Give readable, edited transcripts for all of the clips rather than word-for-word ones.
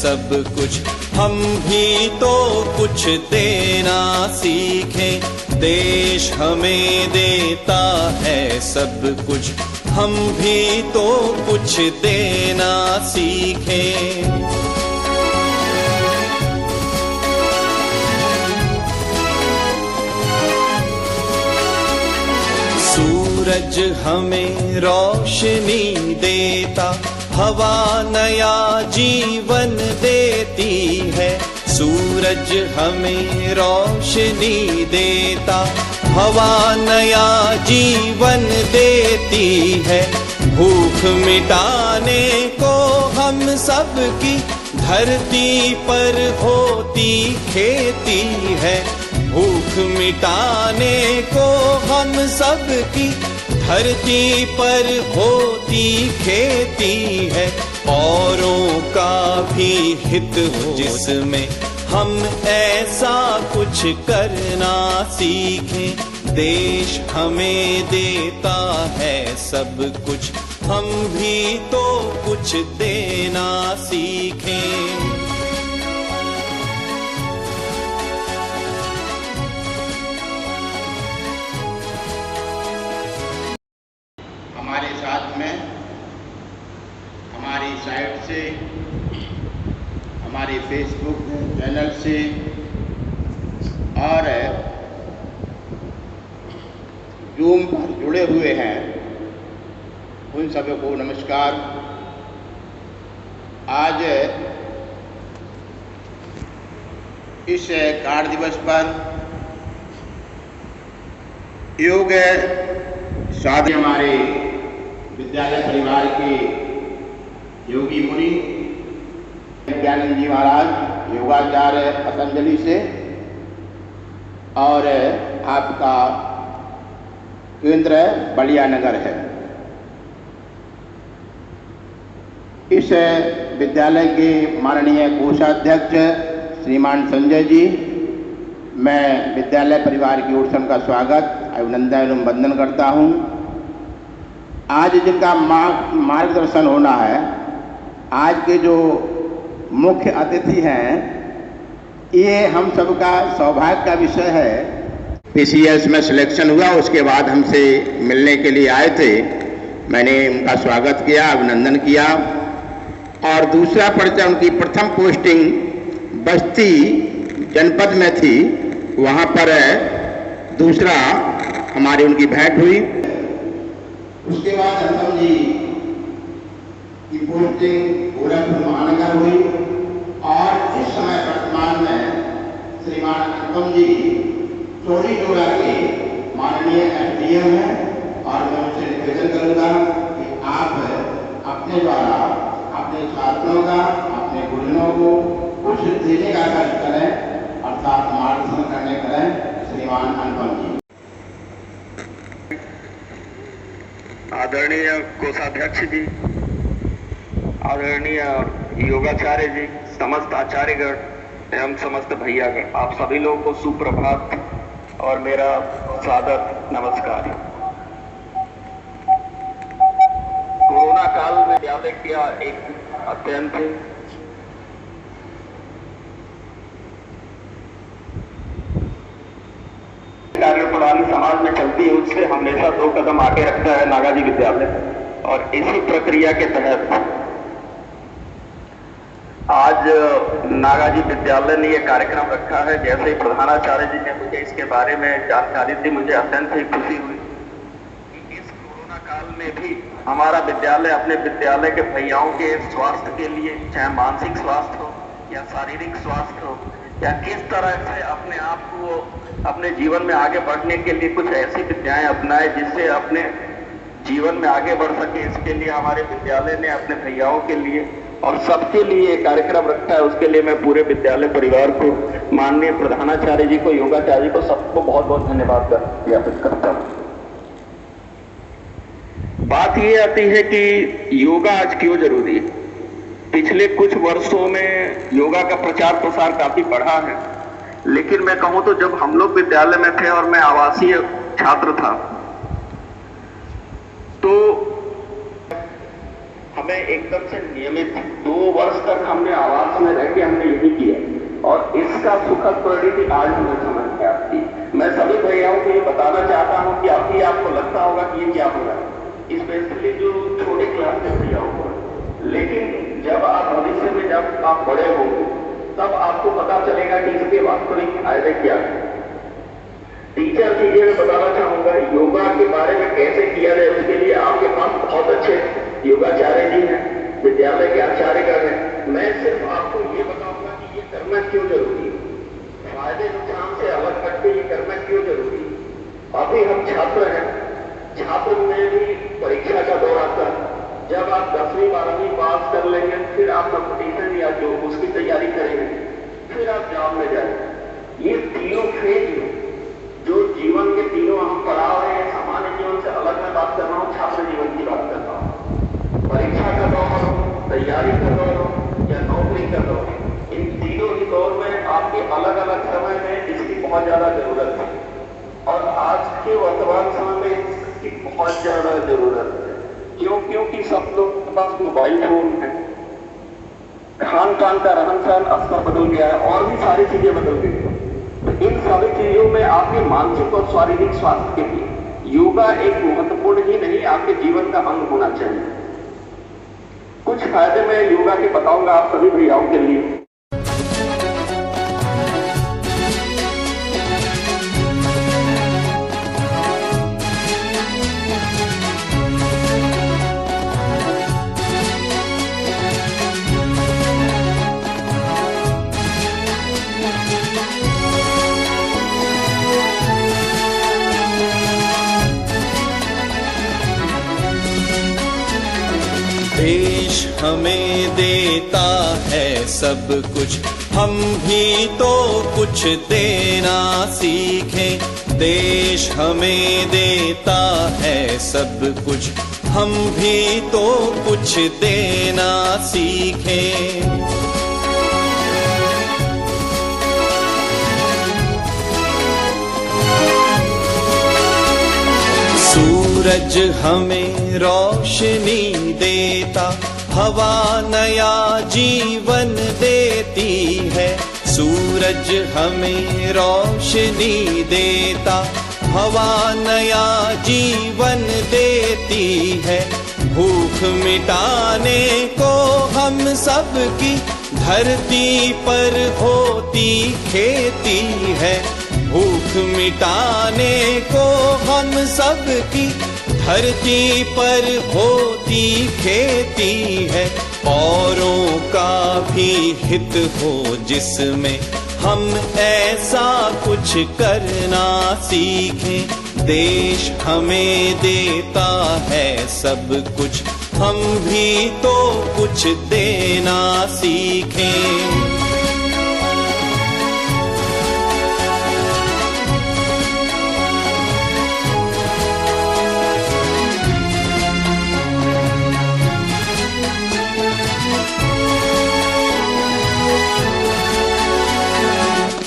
सब कुछ, हम भी तो कुछ देना सीखें। देश हमें देता है सब कुछ, हम भी तो कुछ देना सीखें। सूरज हमें रोशनी देता, हवा नया जीवन देती है। सूरज हमें रोशनी देता, हवा नया जीवन देती है। भूख मिटाने को हम सबकी धरती पर होती खेती है। भूख मिटाने को हम सबकी धरती पर होती खेती है। औरों का भी हित हो जिसमें हम ऐसा कुछ करना सीखें। देश हमें देता है सब कुछ, हम भी तो कुछ देना सीखें। हमारे साथ में हमारी साइट से, हमारे फेसबुक चैनल से और जूम पर जुड़े हुए हैं, उन सभी को नमस्कार। आज इस कार्य दिवस पर योग साधन हमारे विद्यालय परिवार के योगी मुनि ज्ञानंद जी महाराज योगाचार्य पतंजलि से, और आपका केंद्र बलिया नगर है। इस विद्यालय के माननीय कोषाध्यक्ष श्रीमान संजय जी, मैं विद्यालय परिवार की ओर से उनका स्वागत, अभिनंदन एवं वंदन करता हूँ। आज जिनका मार्गदर्शन होना है, आज के जो मुख्य अतिथि हैं, ये हम सबका सौभाग्य का विषय है। पीसीएस में सिलेक्शन हुआ, उसके बाद हमसे मिलने के लिए आए थे। मैंने उनका स्वागत किया, अभिनंदन किया। और दूसरा परिचय, उनकी प्रथम पोस्टिंग बस्ती जनपद में थी, वहाँ पर दूसरा हमारी उनकी भेंट हुई। उसके बाद अनुपम जी की पोस्टिंग गोरखपुर महानगर हुई, और इस समय वर्तमान में श्रीमान अनुपम जी चौड़ी जोड़ा के माननीय एसडीएम हैं। और मैं उनसे निवेदन करूँगा कि आप अपने द्वारा अपने छात्रों का, अपने गुरुजनों को कुछ देने का कार्य करें, अर्थात मार्गदर्शन करने करें। श्रीमान अनुपम जी। आदरणीय कोषाध्यक्ष जी, आदरणीय योगाचार्य जी, समस्त आचार्यगण एवं समस्त भैयागण, आप सभी लोगों को सुप्रभात और मेरा सादर नमस्कार। कोरोना काल में विद्यालय किया एक अत्यंत कार्य प्रणाली समाज में चलती है, उससे हमेशा 2 कदम आगे रखता है नागाजी विद्यालय। और इसी प्रक्रिया के तहत आज नागाजी विद्यालय ने यह कार्यक्रम रखा है। जैसे ही प्रधानाचार्य जी ने मुझे इसके बारे में जानकारी दी, मुझे अत्यंत ही खुशी हुई कि इस कोरोना काल में भी हमारा विद्यालय अपने विद्यालय के भैयाओं के स्वास्थ्य के लिए, चाहे मानसिक स्वास्थ्य हो या शारीरिक स्वास्थ्य हो, या किस तरह से अपने आप को अपने जीवन में आगे बढ़ने के लिए कुछ ऐसी विद्याएं अपनाए जिससे अपने जीवन में आगे बढ़ सके। इसके लिए हमारे विद्यालय ने अपने भैयाओं के लिए और सबके लिए एक कार्यक्रम रखा है। उसके लिए मैं पूरे विद्यालय परिवार को, माननीय प्रधानाचार्य जी को, योगाचार्य जी को, सबको बहुत बहुत धन्यवाद ज्ञापित करता हूँ। बात ये आती है कि योगा आज क्यों जरूरी है। पिछले कुछ वर्षों में योगा का प्रचार प्रसार काफी बढ़ा है, लेकिन मैं कहूं तो जब हम लोग विद्यालय में थे और मैं आवासीय छात्र था, तो हमें हमने एकदम से नियमित 2 वर्ष तक हमने आवास में रह के हमने यही किया और इसका सुखद परिणति आज हमें समझ में आती है। मैं सभी भैयाओं को ये बताना चाहता हूँ कि अभी आपको लगता होगा कि ये क्या हो रहा है, स्पेशली जो छोटे क्लास के भैयाओं को, लेकिन जब आप भविष्य में जब आप बड़े होंगे तब आपको पता चलेगा कि इसके वास्तविक फायदे क्या है। टीचर चीजें मैं बताना चाहूंगा, योगा के बारे में कैसे किया जाए उसके लिए आपके पास बहुत अच्छे योगाचार्य जी हैं, विद्यालय के आचार्यगण हैं। मैं सिर्फ आपको ये बताऊंगा कि ये करना क्यों जरूरी है, फायदे नुकसान से अलग करके ये करना क्यों जरूरी है। अभी हम छात्र हैं, छात्र में भी परीक्षा का दौर आता है। जब आप 10वीं 12वीं पास कर लेंगे फिर आप कंपटीशन या जो उसकी तैयारी करेंगे, फिर आप जॉब में जाएंगे। ये तीनों फेज जो जीवन के तीनों हम पड़ाव हैं, सामान्य जीवन से अलग मैं बात कर रहा हूँ, छात्र जीवन की बात कर रहा हूँ। परीक्षा का दौर हो, तैयारी का दौर हो या नौकरी का दौर, इन तीनों ही दौर में आपके अलग अलग समय में इसकी बहुत ज्यादा जरूरत है और आज के वर्तमान समय में इसकी बहुत ज्यादा जरूरत है। क्योंकि सब लोग के पास मोबाइल फोन है, खान पान का रहन सहन स्तर बदल गया है और भी सारी चीजें बदल गई है। तो इन सभी चीजों में आपके मानसिक और शारीरिक स्वास्थ्य के लिए योगा एक महत्वपूर्ण ही नहीं, आपके जीवन का अंग होना चाहिए। कुछ फायदे मैं योगा के बताऊंगा आप सभी भैयाओं के लिए। देश हमें देता है सब कुछ, हम भी तो कुछ देना सीखें। देश हमें देता है सब कुछ, हम भी तो कुछ देना सीखें। सूरज हमें रोशनी देता, हवा नया जीवन देती है। सूरज हमें रोशनी देता, हवा नया जीवन देती है। भूख मिटाने को हम सबकी धरती पर होती खेती है। भूख मिटाने को हम सबकी धरती पर होती खेती है। औरों का भी हित हो जिसमें हम ऐसा कुछ करना सीखें। देश हमें देता है सब कुछ, हम भी तो कुछ देना सीखें।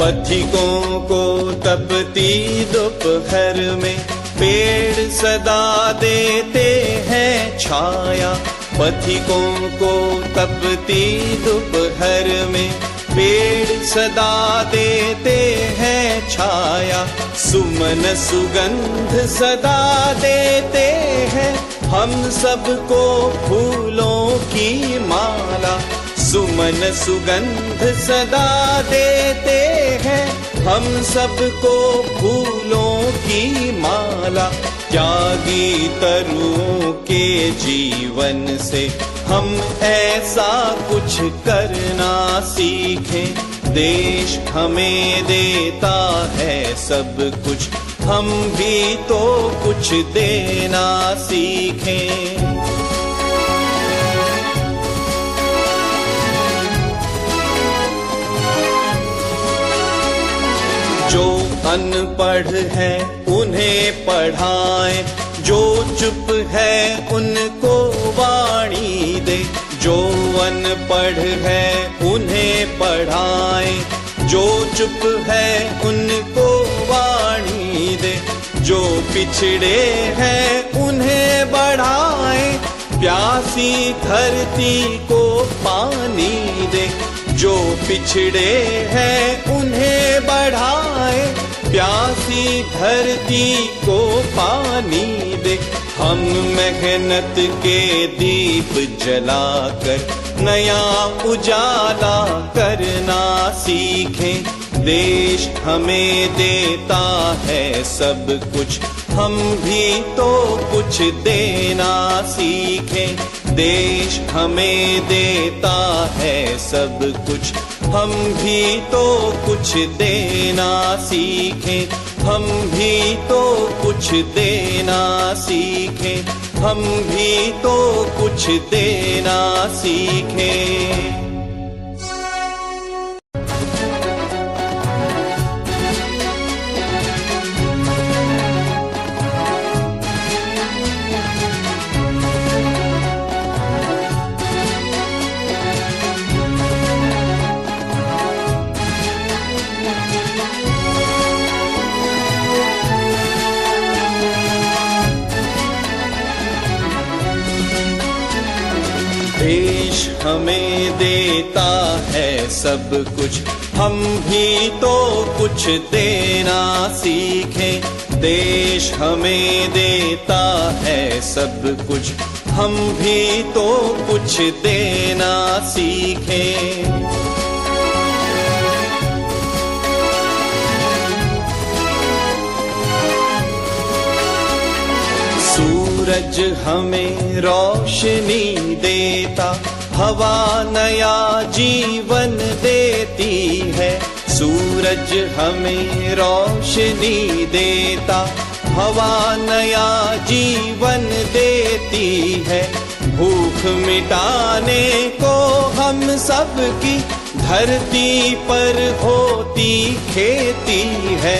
पथिकों को तपती दोपहर में पेड़ सदा देते हैं छाया। पथिकों को तपती दोपहर में पेड़ सदा देते हैं छाया। सुमन सुगंध सदा देते हैं हम सबको फूलों की माला। सुमन सुगंध सदा देते हैं हम सबको फूलों की माला। त्यागी तरुओं के जीवन से हम ऐसा कुछ करना सीखें। देश हमें देता है सब कुछ, हम भी तो कुछ देना सीखें। जो अनपढ़ है उन्हें पढ़ाएं, जो चुप है उनको वाणी दे। जो अनपढ़ है उन्हें पढ़ाएं, जो चुप है उनको वाणी दे। जो पिछड़े हैं उन्हें बढ़ाएं, प्यासी धरती को पानी दे, जो पिछड़े हैं उन्हें बढ़ाए। प्यासी धरती को पानी दे, हम मेहनत के दीप जलाकर नया उजाला करना सीखें। देश हमें देता है सब कुछ, हम भी तो कुछ देना सीखें। देश हमें देता है सब कुछ, हम भी तो कुछ देना सीखें। हम भी तो कुछ देना सीखें, हम भी तो कुछ देना सीखें। देश हमें देता है सब कुछ, हम भी तो कुछ देना सीखें। देश हमें देता है सब कुछ, हम भी तो कुछ देना सीखें। सूरज हमें रोशनी देता, हवा नया जीवन देती है। सूरज हमें रोशनी देता, हवा नया जीवन देती है। भूख मिटाने को हम सब की धरती पर होती खेती है।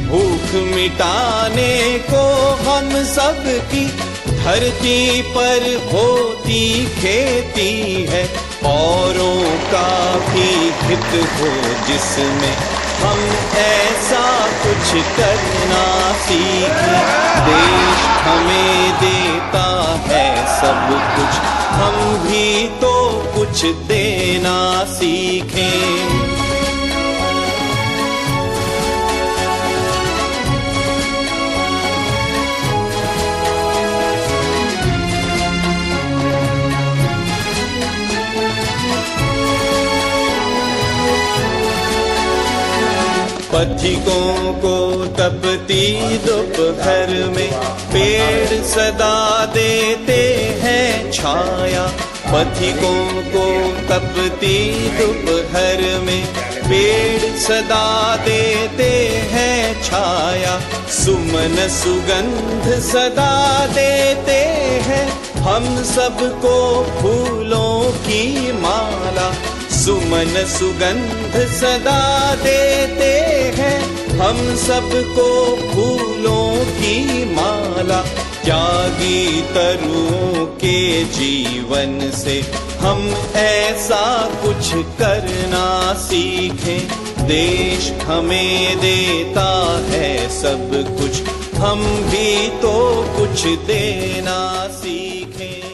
भूख मिटाने को हम सब की धरती पर होती खेती है। औरों का भी हित हो जिसमें हम ऐसा कुछ करना सीखें। देश हमें देता है सब कुछ, हम भी तो कुछ देना सीखें। पथिकों को तपती दोपहर में पेड़ सदा देते हैं छाया। पथिकों को तपती दोपहर में पेड़ सदा देते हैं छाया। सुमन सुगंध सदा देते हैं हम सबको फूलों की माला। सुमन सुगंध सदा देते हैं हम सबको फूलों की माला। त्यागी तरुओं के जीवन से हम ऐसा कुछ करना सीखें। देश हमें देता है सब कुछ, हम भी तो कुछ देना सीखें।